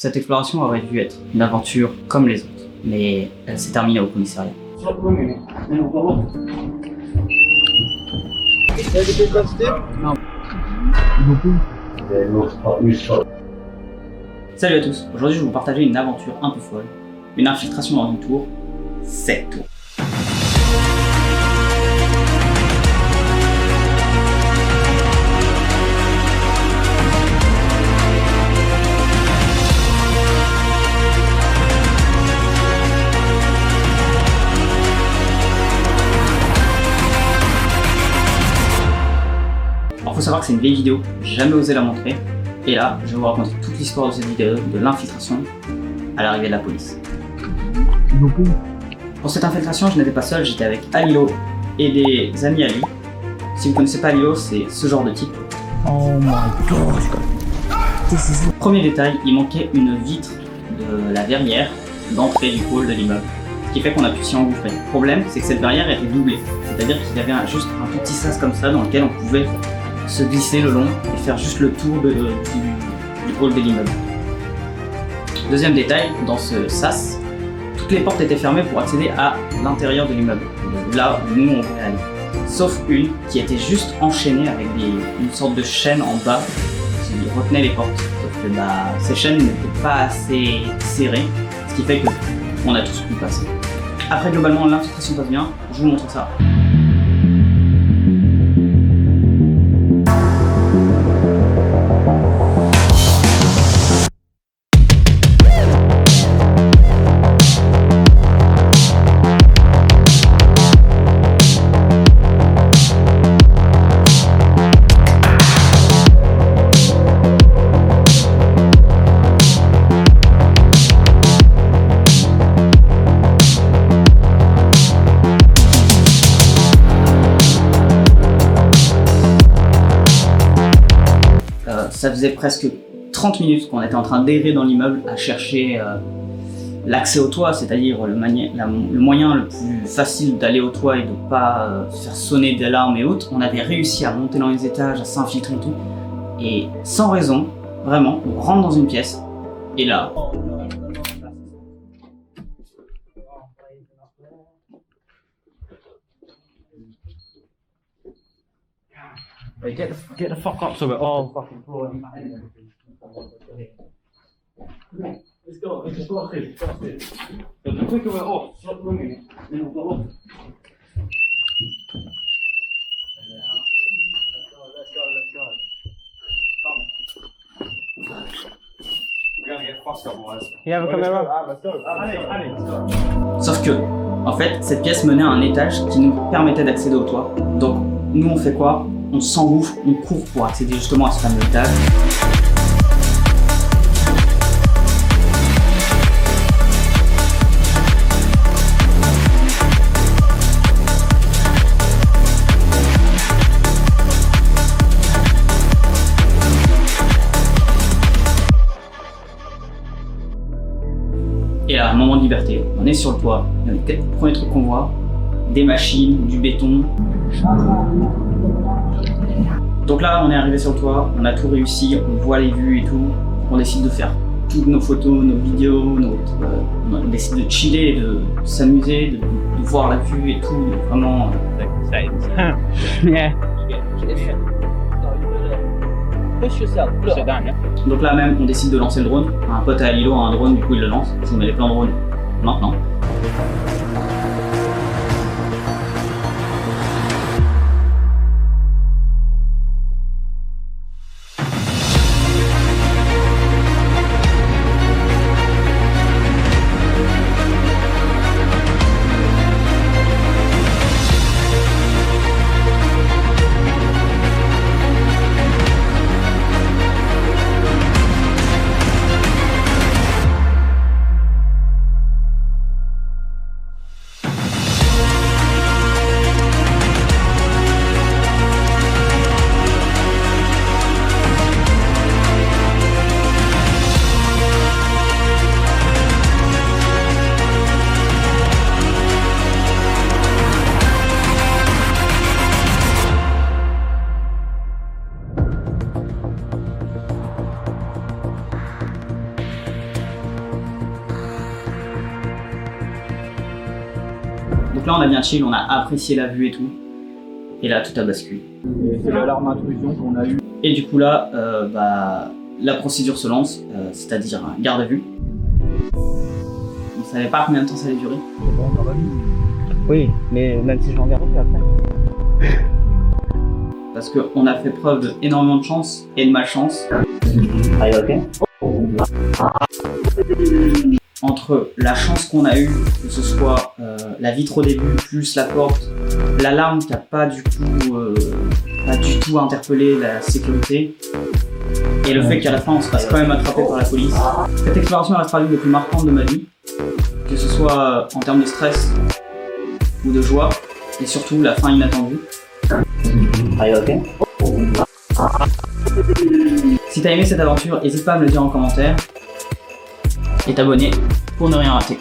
Cette exploration aurait dû être une aventure comme les autres, mais elle s'est terminée au commissariat. Salut à tous, aujourd'hui je vais vous partager une aventure un peu folle, une infiltration dans une tour, cette tour. Alors faut savoir que c'est une vieille vidéo, j'ai jamais osé la montrer, et là je vais vous raconter toute l'histoire de cette vidéo, de l'infiltration à l'arrivée de la police. Pour cette infiltration, je n'étais pas seul, j'étais avec Alilo et des amis à lui. Si vous connaissez pas Alilo, c'est ce genre de type. Oh my god. Premier détail, il manquait une vitre de la verrière d'entrée du hall de l'immeuble, ce qui fait qu'on a pu s'y engouffrer. Le problème, c'est que cette verrière était doublée, c'est-à-dire qu'il y avait juste un tout petit sas comme ça dans lequel on pouvait se glisser le long et faire juste le tour du hall de l'immeuble. Deuxième détail, dans ce sas, toutes les portes étaient fermées pour accéder à l'intérieur de l'immeuble, là où nous on voulait aller. Sauf une qui était juste enchaînée avec une sorte de chaîne en bas qui retenait les portes. Sauf que ces chaînes n'étaient pas assez serrées, ce qui fait qu'on a tous pu passer. Après globalement l'infiltration passe bien, je vous montre ça. Ça faisait presque 30 minutes qu'on était en train d'errer dans l'immeuble à chercher l'accès au toit, c'est-à-dire le moyen le plus facile d'aller au toit et de ne pas se faire sonner d'alarme et autres. On avait réussi à monter dans les étages, à s'infiltrer et tout. Et sans raison, vraiment, on rentre dans une pièce et là... Hey, get the fuck up so we're all fucking Let's go, let's go upstairs, let's go upstairs. The quicker we're off, stop ringing it, then we'll go off. Let's go. Come. We're gonna get fucked otherwise. You have a camera? Let's go. Allez, let's go. Sauf que, en fait, cette pièce menait à un étage qui nous permettait d'accéder au toit. Donc, nous on fait quoi? On s'engouffre, on court pour accéder justement à ce fameux étage. Et là, un moment de liberté, on est sur le toit, il y a le premier truc qu'on voit, des machines, du béton. Donc là, on est arrivé sur le toit, on a tout réussi, on voit les vues et tout. On décide de faire toutes nos photos, nos vidéos, on décide de chiller, de s'amuser, de voir la vue et tout, vraiment... Yeah. Donc là même, on décide de lancer le drone. Un pote à Alilo a un drone, du coup il le lance. Je vous mets les plans drone maintenant. là, on a bien chill, on a apprécié la vue et tout. Et là, tout a basculé. Et c'est l'alarme intrusion qu'on a eu. Et du coup là, la procédure se lance, c'est-à-dire garde à vue. On savait pas combien de temps ça allait durer. Oui, mais même si je regarde après. Parce qu'on a fait preuve d'énormément de chance et de malchance. Are you okay? Entre la chance qu'on a eue, que ce soit la vitre au début, plus la porte, l'alarme qui n'a pas du tout interpellé la sécurité, et le fait qu'à la fin on se fasse quand même attraper par la police. Cette exploration restera l'une des plus marquantes de ma vie, que ce soit en termes de stress ou de joie, et surtout la fin inattendue. Are you okay? Si t'as aimé cette aventure, n'hésite pas à me le dire en commentaire et t'abonner pour ne rien rater.